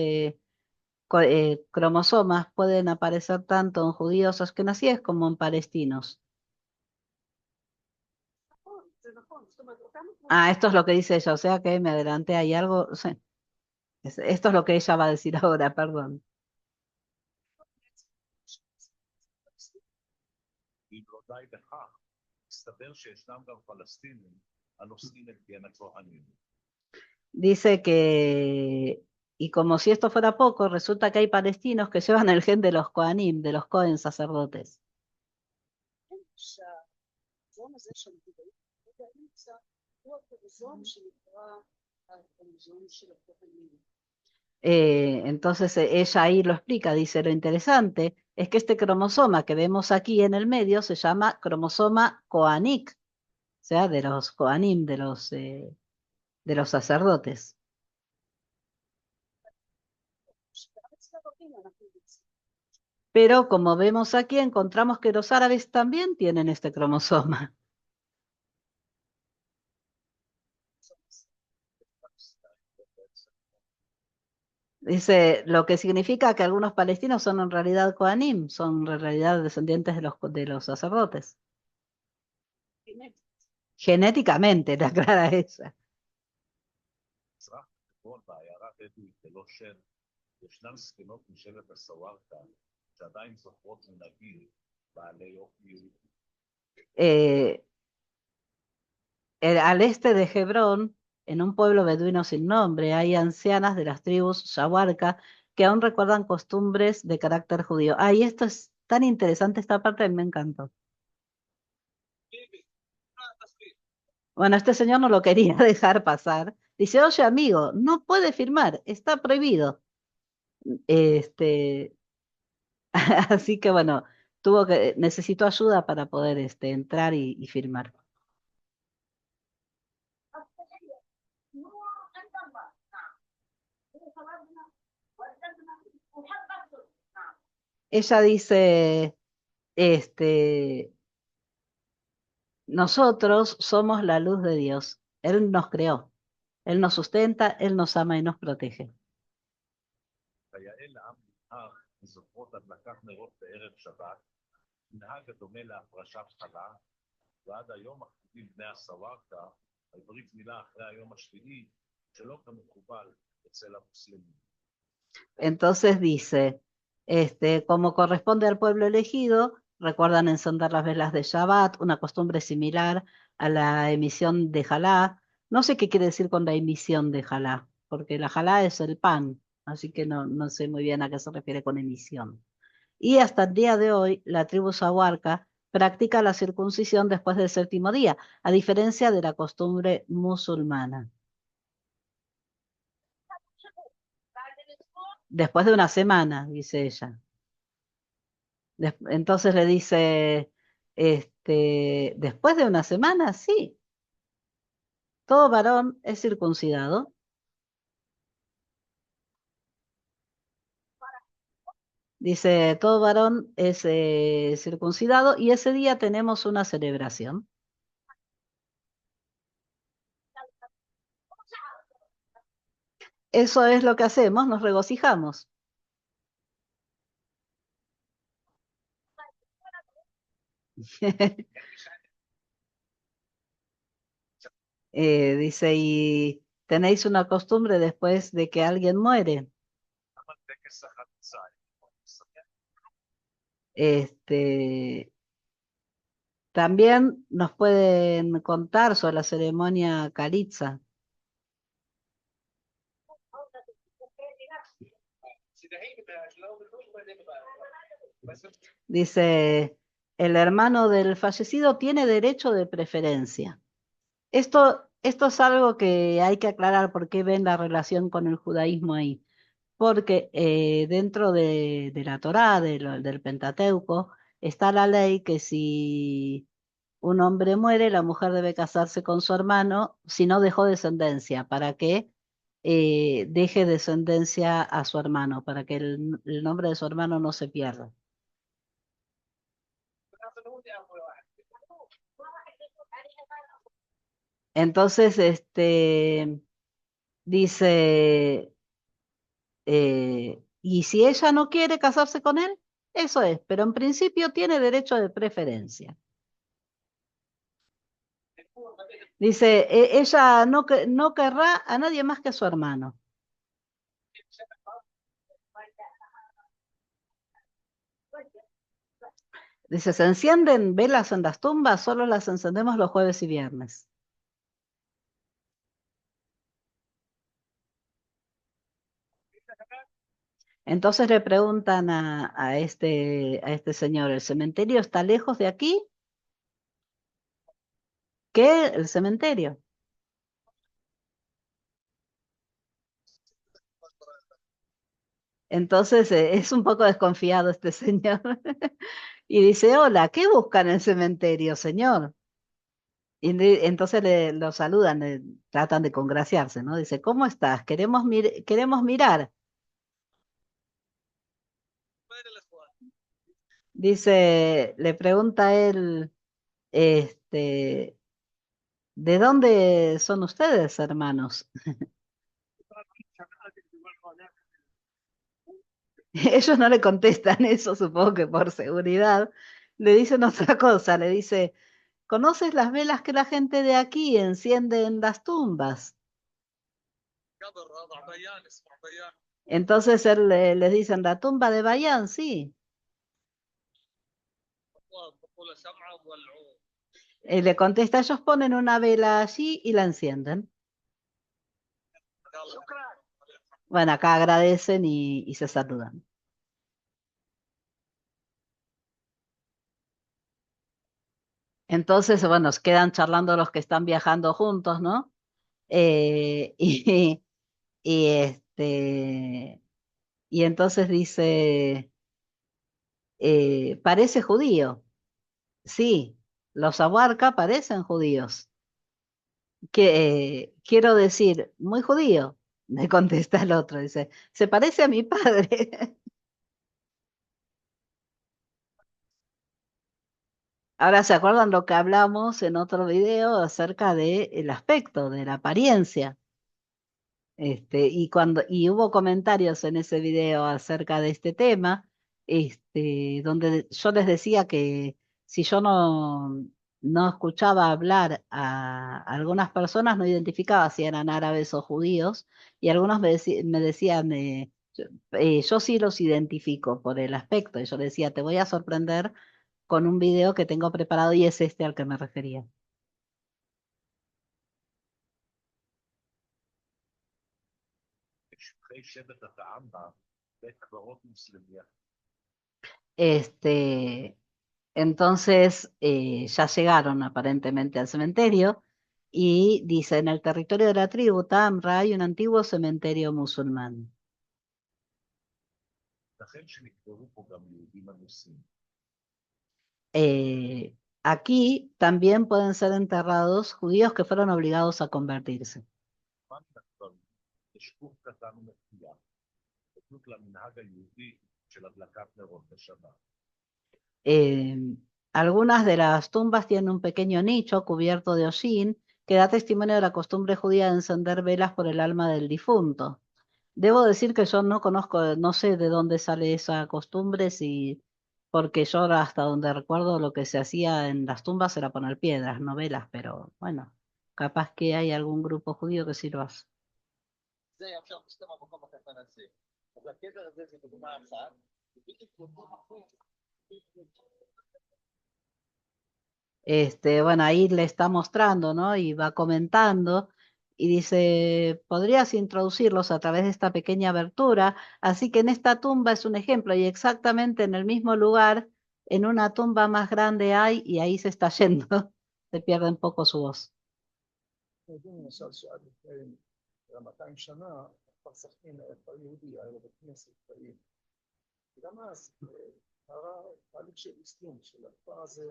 cromosomas pueden aparecer tanto en judíos askenazíes como en palestinos. נכון, זה נכון. זאת אומרת, אותם... Ah, esto es lo que dice ella, o sea que me adelanté, hay algo, sí, esto es lo que ella va a decir ahora, perdón. אם לא די בכך, מסתבר שישנם גם פלסטינים הנושאים את גן הכהנים. Dice que, y como si esto fuera poco, resulta que hay palestinos que llevan el gen de los Kohanim, de los Cohen sacerdotes. שהזון הזה של גדולים, באמצע, הוא הכרוזון שנקרא הכרוזון של הכהנים. Entonces ella ahí lo explica, dice, lo interesante es que este cromosoma que vemos aquí en el medio se llama cromosoma Kohanik, o sea, de los Kohanim, de los sacerdotes. שגם אצל הרבים אנחנו רוצים. Pero como vemos aquí, encontramos que los árabes también tienen este cromosoma. Dice, lo que significa que algunos palestinos son en realidad Kohanim, son en realidad descendientes de los sacerdotes. Genéticamente, la aclara ella. במזרח התיכון בעיירה בדואית ללא שם, ישנן זקנות משבט הסווארטה שעדיין זוכרות מן הגיל בעלי אופי יהודי. Eh, al este de Hebrón, en un pueblo beduino sin nombre, hay ancianas de las tribus Shawarka que aún recuerdan costumbres de carácter judío. Y esto es tan interesante, esta parte a mí me encantó. Bueno, este señor no lo quería dejar pasar. Dice, oye amigo, no puede firmar, está prohibido. Este, así que bueno, necesitó ayuda para poder entrar y firmar. Ella dice, nosotros somos la luz de Dios. Él nos creó, Él nos sustenta, Él nos ama y nos protege. כיאה לעם נבחר מזוכרות הדלקת נרות בערב שבת, מנהג הדומה להפרשת חלה, ועד היום מקפידים בני הסווארטה על ברית מילה אחרי היום השביעי, שלא כמקובל אצל המוסלמים. Entonces dice, como corresponde al pueblo elegido, recuerdan encender las velas de Shabbat, una costumbre similar a la emisión de Jalá. No sé qué quiere decir con la emisión de Jalá, porque la Jalá es el pan, así que no sé muy bien a qué se refiere con emisión. Y hasta el día de hoy, la tribu Sahuarca practica la circuncisión después del séptimo día, a diferencia de la costumbre musulmana. Después de una semana, dice ella. Entonces le dice, después de una semana, sí, todo varón es circuncidado. Dice, todo varón es circuncidado y ese día tenemos una celebración. Eso es lo que hacemos, nos regocijamos. Dice, y tenéis una costumbre después de que alguien muere. גם על טקס החליצה, Este, también nos pueden contar sobre la ceremonia Calitza. Dice, el hermano del fallecido tiene derecho de preferencia. Esto es algo que hay que aclarar por qué ven la relación con el judaísmo ahí. Porque dentro de la Torá, del Pentateuco, está la ley que si un hombre muere, la mujer debe casarse con su hermano si no dejó descendencia, para que deje descendencia a su hermano, para que el nombre de su hermano no se pierda. Entonces, dice, y si ella no quiere casarse con él, eso es, pero en principio tiene derecho de preferencia. Dice, ella no querrá a nadie más que a su hermano. Dice, se encienden velas en las tumbas, solo las encendemos los jueves y viernes. Entonces le preguntan a este señor, ¿el cementerio está lejos de aquí? ¿Qué? ¿El cementerio? Entonces es un poco desconfiado este señor. Y dice, hola, ¿qué buscan en el cementerio, señor? Y entonces lo saludan, tratan de congraciarse, ¿no? Dice, ¿cómo estás? Queremos mirar. Dice, le pregunta él, este, ¿de dónde son ustedes, hermanos? Ellos no le contestan eso, supongo que por seguridad. Le dicen otra cosa, le dice, ¿conoces las velas que la gente de aquí enciende en las tumbas? Entonces él les dice, en la tumba de Bayán, sí. Le contesta, ellos ponen una vela allí y la encienden. Bueno, acá agradecen y se saludan. Entonces, bueno, quedan charlando los que están viajando juntos, ¿no? Y, y, y entonces dice, parece judío. Sí, los Abarca parecen judíos. Quiero decir, muy judío, le contesta el otro, dice, se parece a mi padre. Ahora se acuerdan lo que hablamos en otro video acerca del aspecto, de la apariencia. Y hubo comentarios en ese video acerca de este tema, donde yo les decía que si yo no escuchaba hablar a algunas personas, no identificaba si eran árabes o judíos, y algunos me decían, yo sí los identifico por el aspecto, y yo les decía, te voy a sorprender con un video que tengo preparado y es este al que me refería. שטחי שבט הטעם בה, בית קברות מוסלמי. Este, entonces ya llegaron aparentemente al cementerio y dice, en el territorio de la tribu Tamra hay un antiguo cementerio musulmán. לכן שנקברו פה גם יהודים אנוסים. Aquí también pueden ser enterrados judíos que fueron obligados a convertirse. מה מן הקברים? יש כוך קטן ומחויב, בדיוק למנהג היהודי של הדלקת נרות בשבת. Eh, Algunas de las tumbas tienen un pequeño nicho cubierto de hollín que da testimonio de la costumbre judía de encender velas por el alma del difunto. Debo decir que yo no conozco, no sé de dónde sale esa costumbre, porque yo hasta donde recuerdo lo que se hacía en las tumbas era poner piedras, no velas, pero bueno, capaz que hay algún grupo judío que sí lo hace. זה יאפשר בשתי המקום הקטן הזה. אז הקטע הזה זה דוגמה אחת, ובדיוק באותו מקום. Bueno, ahí le está mostrando, ¿no? Y va comentando y dice, podrías introducirlos a través de esta pequeña abertura, así que en esta tumba es un ejemplo y exactamente en el mismo lugar, en una tumba más grande hay y ahí se está yendo, se pierde un poco su voz. יודעים למשל שעד לפני 200 שנה, כפר סכנין היה כפר יהודי, היה לו בית כנסת פעיל. וגם אז קרה תהליך של אסלום של הכפר הזה,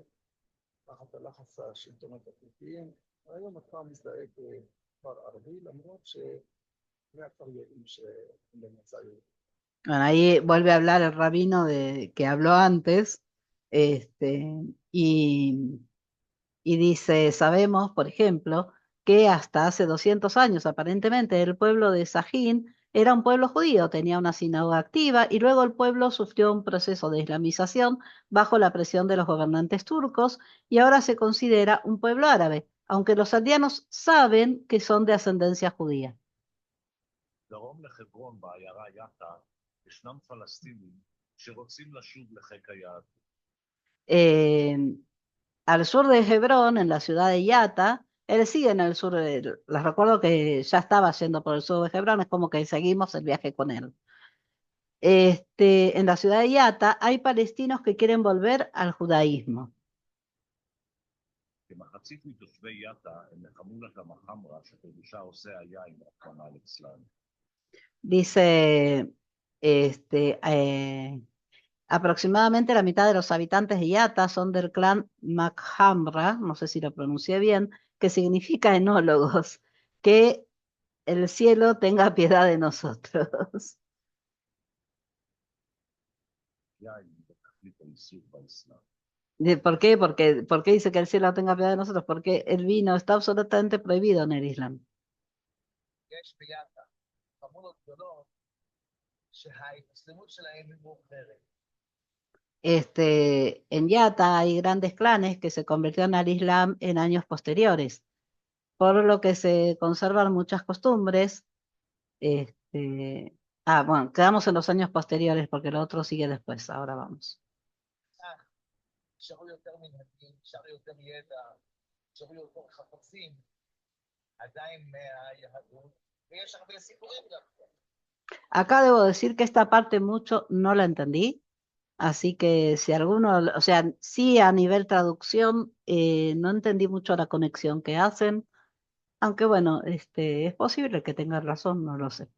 תחת הלחץ השלטונות הטורקיים. היום הכפר מזדהה ככפר ערבי, למרות שני הכפר יודעים שהם במוצא יהודי. Bueno, ahí vuelve a hablar el rabino que habló antes, y dice, sabemos, por ejemplo, que hasta hace 200 años, aparentemente, el pueblo de Sajín era un pueblo judío, tenía una sinagoga activa y luego el pueblo sufrió un proceso de islamización bajo la presión de los gobernantes turcos y ahora se considera un pueblo árabe, aunque los aldeanos saben que son de ascendencia judía. דרום לחברון בעיירה יטה, ישנם פלסטינים שרוצים לשוב לחיק היהדות. Eh, Al sur de Hebrón, en la ciudad de Yata, él sigue en el sur, les recuerdo que ya estaba yendo por el sur de Hebrón, es como que seguimos el viaje con él. En la ciudad de Yata hay palestinos que quieren volver al judaísmo. כמחצית מתושבי יטה הם מחמולת המחמרה שפירושה עושה היין, רחמנא ליצלן. Dice, aproximadamente la mitad de los habitantes de Yata son del clan Makhamra, no sé si lo pronuncié bien, que significa enólogos, que el cielo tenga piedad de nosotros. יין בתכלית האיסור באסלאם. ¿Por qué? ¿Por qué dice que el cielo tenga piedad de nosotros? Porque el vino está absolutamente prohibido en el Islam. יש ביטא חמולות גדולות שההתאסלמות שלהם היא מאוחרת. En Yata hay grandes clanes que se convirtieron al Islam en años posteriores, por lo que se conservan muchas costumbres. Bueno, quedamos en los años posteriores porque lo otro sigue después. Ahora vamos. נשארו יותר מנהגים, נשאר יותר ידע, נשארו יותר חפצים, עדיין מהיהדות, ויש הרבה סיפורים גם. Acá debo decir que esta parte mucho no la entendí, así que si alguno, o sea, sí a nivel traducción, no entendí mucho la conexión que hacen, aunque bueno, es posible que tenga razón, no lo sé.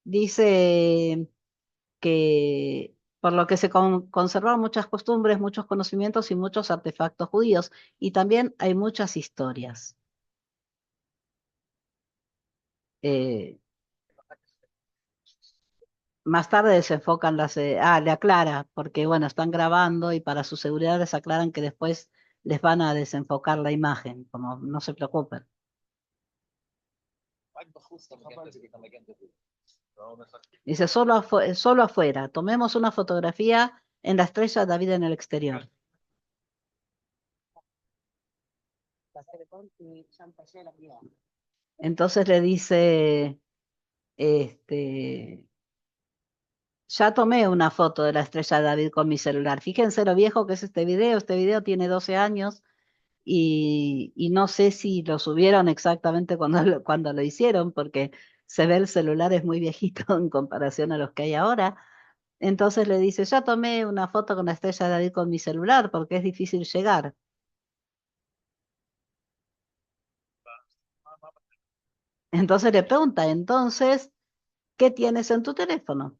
Dice que por lo que se conservaron muchas costumbres, muchos conocimientos y muchos artefactos judíos, y también hay muchas historias. Eh, Más tarde desenfocan le aclara, porque bueno, están grabando y para su seguridad les aclaran que después les van a desenfocar la imagen, como no se preocupen. רק בחוץ אתה מגן דוד, אתה מגן דוד. לא מחכים. Dice, solo afuera, tomemos una fotografía en la estrella David en el exterior. Entonces le dice, ya tomé una foto de la estrella David con mi celular. Fíjense lo viejo que es este video. Este video tiene 12 años y no sé si lo subieron exactamente cuando lo hicieron, porque se ve el celular es muy viejito en comparación a los que hay ahora. Entonces le dice, ya tomé una foto con la estrella David con mi celular porque es difícil llegar. Entonces le pregunta, entonces, ¿qué tienes en tu teléfono?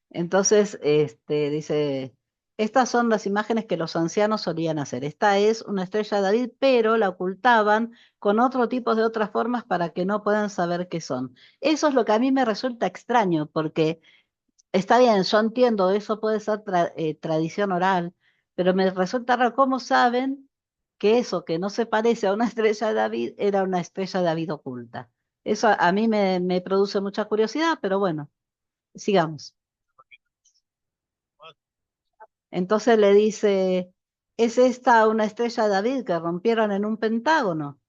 Entonces, dice, estas son las imágenes que los ancianos solían hacer. Esta es una estrella de David, pero la ocultaban con otro tipo de otras formas para que no puedan saber qué son. Eso es lo que a mí me resulta extraño, porque está bien, yo entiendo, eso puede ser tradición oral, pero me resulta raro cómo saben que eso que no se parece a una estrella de David era una estrella de David oculta. Eso a mí me produce mucha curiosidad, pero bueno, sigamos. Entonces le dice, ¿es esta una estrella de David que rompieron en un pentágono?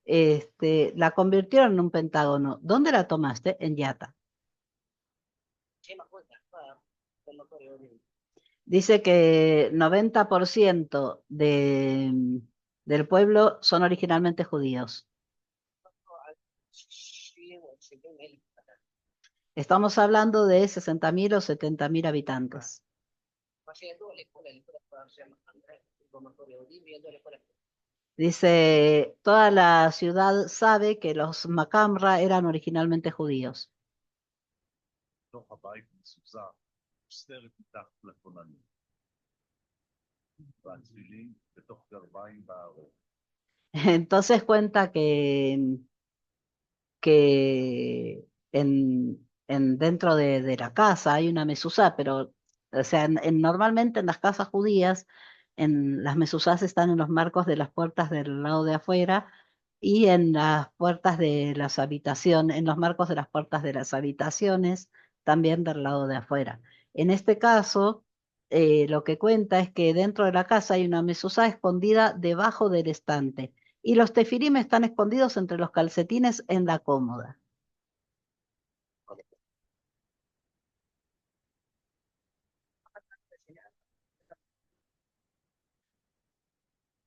la convirtieron en un pentágono. ¿Dónde la tomaste? En Yata. Dice que 90% del pueblo son originalmente judíos. Estamos hablando de 60.000 o 70.000 habitantes. Dice, toda la ciudad sabe que los Macamra eran originalmente judíos. בתוך הבית מזוזה, מוסתרת מתחת לכוננים. והתפילין בתוך גרביים בארון. Entonces cuenta que dentro de la casa hay una mezuzá, pero o sea, normalmente en las casas judías, las mezuzás están en los marcos de las puertas del lado de afuera y en las puertas de las habitaciones, en los marcos de las puertas de las habitaciones, también del lado de afuera. En este caso, lo que cuenta es que dentro de la casa hay una mezuzá escondida debajo del estante y los tefilim están escondidos entre los calcetines en la cómoda.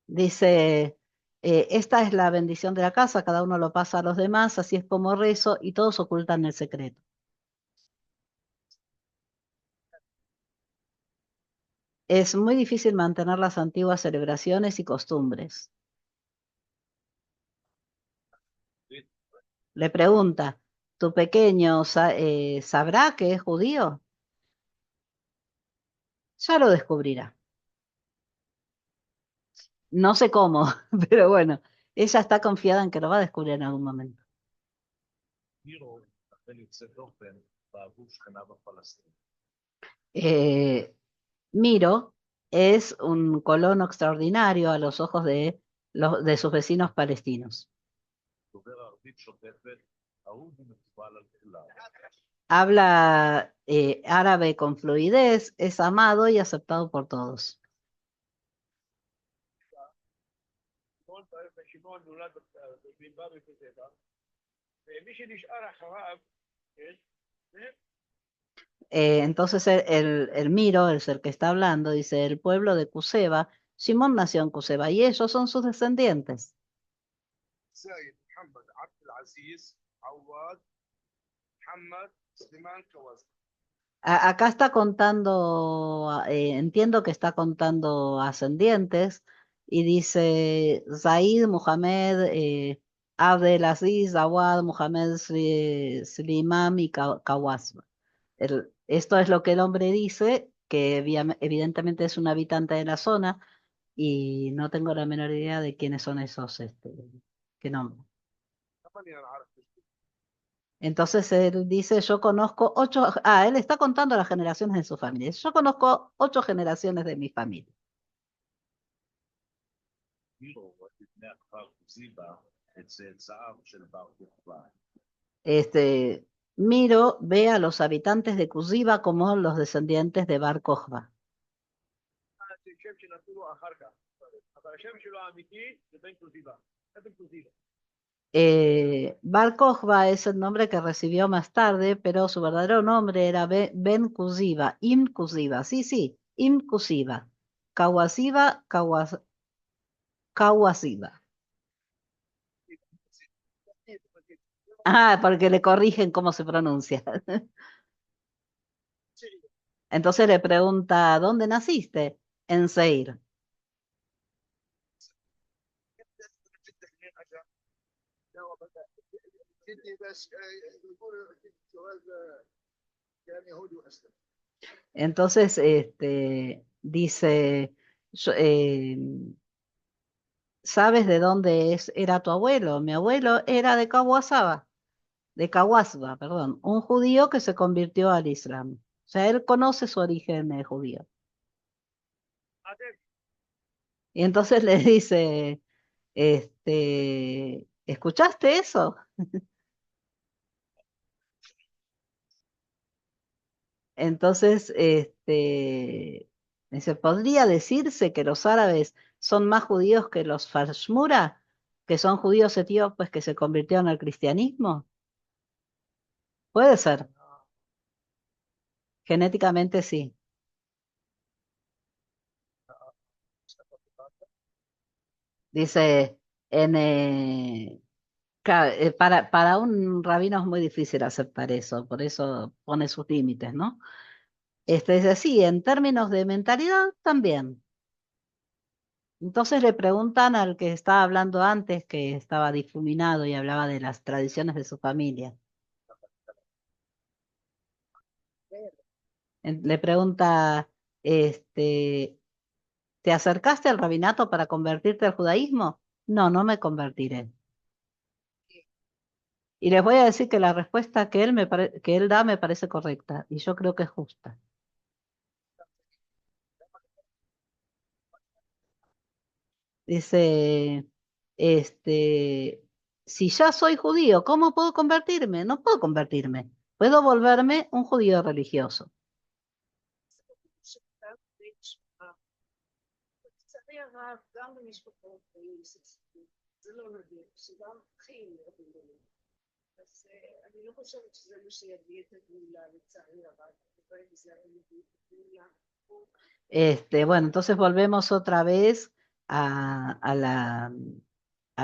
Dice, esta es la bendición de la casa, cada uno lo pasa a los demás, así es como rezo y todos ocultan el secreto. Es muy difícil mantener las antiguas celebraciones y costumbres. Le pregunta, ¿tu pequeño sabrá que es judío? Ya lo descubrirá. No sé cómo, pero bueno, ella está confiada en que lo va a descubrir en algún momento. הירו החל יוצא דופן בעבור שכניו הפלסטינים. Miro es un colono extraordinario a los ojos de sus vecinos palestinos. דובר ערבית שוטפת, אהוב ומקובל על כולם. Habla árabe con fluidez, es amado y aceptado por todos. שמעון נולד במדבר בפתח, ומי שנשאר אחריו, Entonces el Miro, es el que está hablando, dice, el pueblo de Cuseba, Simón nació en Cuseba y ellos son sus descendientes. زايد محمد عبد العزيز عواد محمد سليمان كوازي. Acá está contando, entiendo que está contando ascendientes y dice Zaid, Muhammad, Abdelaziz, Awad, Muhammad, Slimam y Kawasma. Esto es lo que el hombre dice, que evidentemente es un habitante de la zona y no tengo la menor idea de quiénes son esos, qué nombre. Entonces él dice, yo conozco él está contando las generaciones de su familia. Yo conozco 8 generaciones de mi familia. הירו רואה בבני הכפר כוזיבה את צאצאיו של בר כוכבא. Miro ve a los habitantes de Kuziba como los descendientes de Bar Kokhba. השם שנתנו לו אחר כך, אבל השם שלו האמיתי זה בן כוזיבה, אבן כוזיבה. Bar Kokhba es el nombre que recibió más tarde, pero su verdadero nombre era Ben Kuziba, Im Kuziba, sí, Im Kuziba, Kawasiba, Kawasiba. Ah, porque le corrigen cómo se pronuncia. Entonces le pregunta, ¿dónde naciste? En Seir. Entonces, dice, ¿sabes de dónde era tu abuelo? Mi abuelo era de Kawasba, perdón, un judío que se convirtió al Islam. O sea, él conoce su origen judío. Y entonces le dice, ¿escuchaste eso? Entonces, dice, ¿podría decirse que los árabes son más judíos que los Fashmura, que son judíos etíopes que se convirtieron al cristianismo? Puede ser, genéticamente sí. Dice, en, para un rabino es muy difícil aceptar eso, por eso pone sus límites, ¿no? Dice, sí, en términos de mentalidad también. Entonces le preguntan al que estaba hablando antes, que estaba difuminado y hablaba de las tradiciones de su familia. Le pregunta, este, ¿te acercaste al rabinato para convertirte al judaísmo? No, no me convertiré. Y les voy a decir que la respuesta que que él da me parece correcta y yo creo que es justa. Dice, este, si ya soy judío, ¿cómo puedo convertirme? No puedo convertirme. Puedo volverme un judío religioso. שכתב בית שבא. לצערי הרב, גם במשפחות זה לא נדיר, שגם אחים רבים גדולים. אז אני לא חושבת שזה מה שיביא את הגאולה, לצערי הרב. זה יביא את הגאולה. Bueno, entonces volvemos otra vez a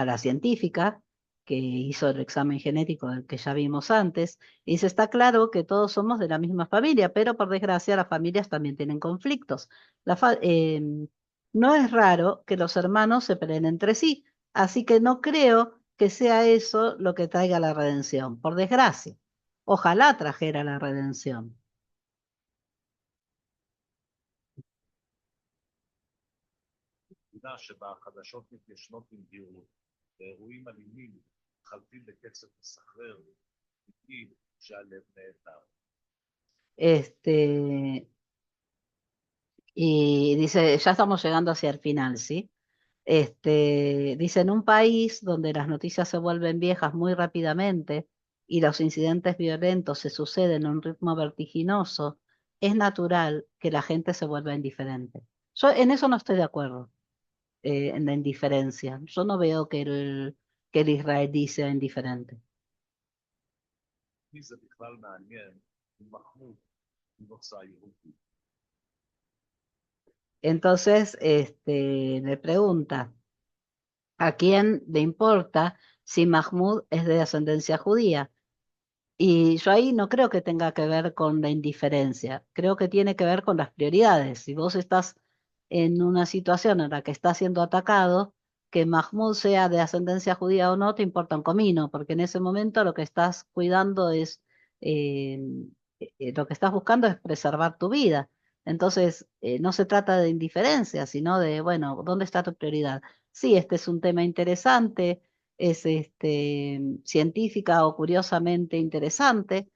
la científica que hizo el examen genético del que ya vimos antes, y dice, está claro que todos somos de la misma familia, pero por desgracia las familias también tienen conflictos. No es raro que los hermanos se peleen entre sí, así que no creo que sea eso lo que traiga la redención, por desgracia. Ojalá trajera la redención. מדינה שבה החדשות מתיישנות עם גירות, ואירועים אלימים מתחלפים בקצב מסחרר, איטי שהלב נעתר. Este, y dice, ya estamos llegando hacia el final, ¿sí? Dice, en un país donde las noticias se vuelven viejas muy rápidamente y los incidentes violentos se suceden a un ritmo vertiginoso, es natural que la gente se vuelva indiferente. Yo en eso no estoy de acuerdo, en la indiferencia. Yo no veo que el israelí sea indiferente. מי זה בכלל מעניין אם מחמוד ממוצא יהודי? Entonces, le pregunta, ¿a quién le importa si Mahmoud es de ascendencia judía? Y yo ahí no creo que tenga que ver con la indiferencia, creo que tiene que ver con las prioridades. Si vos estás en una situación en la que estás siendo atacado, que Mahmoud sea de ascendencia judía o no, te importa un comino, porque en ese momento lo que estás cuidando es, eh, lo que estás buscando es preservar tu vida. Entonces, no se trata de indiferencia, sino de, bueno, ¿dónde está tu prioridad? Sí, este es un tema interesante, es científica o curiosamente interesante,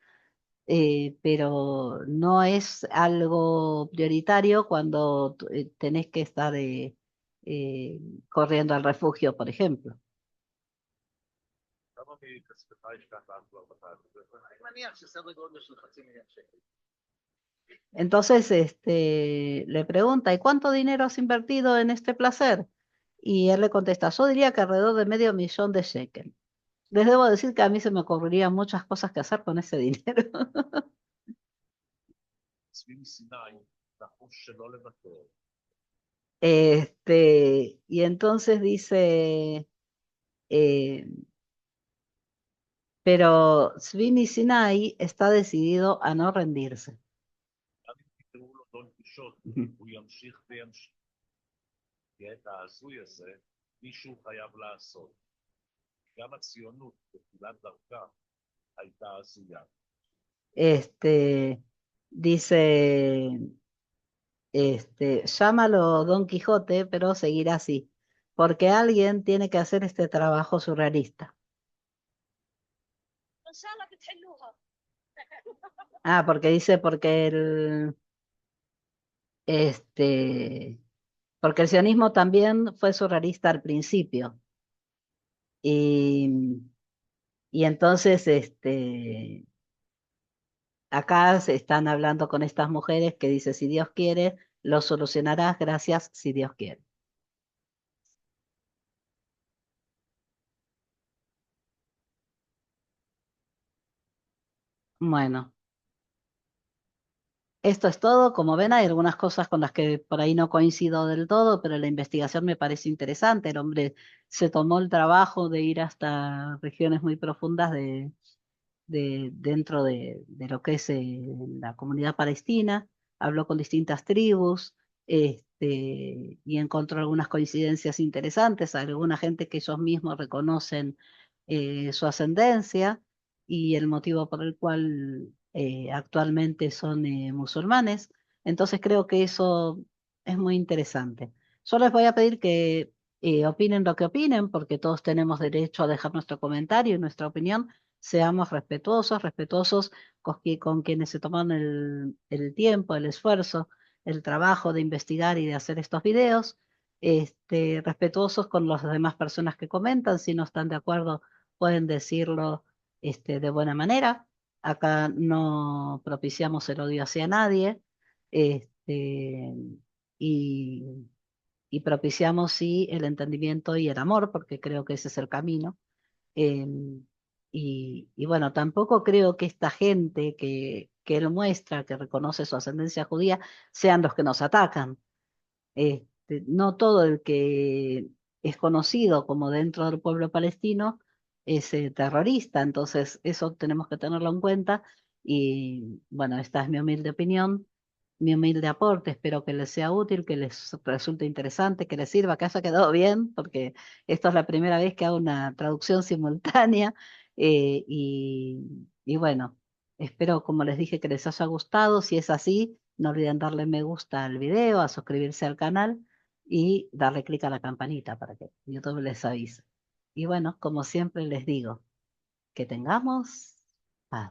pero no es algo prioritario cuando tenés que estar eh, corriendo al refugio, por ejemplo. כמה מכספך השקעת כבר בתהליך הזה? אני מניח שסדר גודל של $500,000. Entonces, le pregunta, ¿y cuánto dinero has invertido en este placer? Y él le contesta, yo diría que alrededor de $500,000. Les debo decir que a mí se me ocurrirían muchas cosas que hacer con ese dinero. צבי מסיני נחוש שלא לוותר. Y entonces dice, eh, pero Svimi Sinai está decidido a no rendirse. גם אם תקראו לו דון קישוט, Ujú. הוא ימשיך וימשיך. כי את ההזוי הזה מישהו חייב לעשות. גם הציונות בתחילת דרכה הייתה הזויה. Dice, llámalo Don Quijote, pero seguirá así, porque alguien tiene que hacer este trabajo surrealista. ان شاء الله بتحلوها. Ah, porque dice, este, porque el sionismo también fue surrealista al principio. Y, y entonces, acá se están hablando con estas mujeres que dice, si Dios quiere, lo solucionarás, gracias, si Dios quiere. Bueno, esto es todo. Como ven, hay algunas cosas con las que por ahí no coincido del todo, pero la investigación me parece interesante. El hombre se tomó el trabajo de ir hasta regiones muy profundas dentro de lo que es la comunidad palestina, habló con distintas tribus, y encontró algunas coincidencias interesantes, alguna gente que ellos mismos reconocen su ascendencia y el motivo por el cual actualmente son musulmanes. Entonces creo que eso es muy interesante. Yo les voy a pedir que opinen lo que opinen, porque todos tenemos derecho a dejar nuestro comentario y nuestra opinión. Seamos respetuosos, respetuosos con quienes se toman el tiempo, el esfuerzo, el trabajo de investigar y de hacer estos videos, respetuosos con las demás personas que comentan. Si no están de acuerdo, pueden decirlo de buena manera. Acá no propiciamos el odio hacia nadie, este, y, y propiciamos sí el entendimiento y el amor, porque creo que ese es el camino. Em, y bueno, tampoco creo que esta gente que él muestra, que reconoce su ascendencia judía, sean los que nos atacan. No todo el que es conocido como dentro del pueblo palestino es terrorista, entonces eso tenemos que tenerlo en cuenta. Y bueno, esta es mi humilde opinión, mi humilde aporte. Espero que les sea útil, que les resulte interesante, que les sirva, que haya quedado bien, porque esta es la primera vez que hago una traducción simultánea. Y bueno, espero, como les dije, que les haya gustado. Si es así, no olviden darle me gusta al video, a suscribirse al canal y darle clic a la campanita para que YouTube les avise. Y bueno, como siempre les digo, que tengamos paz.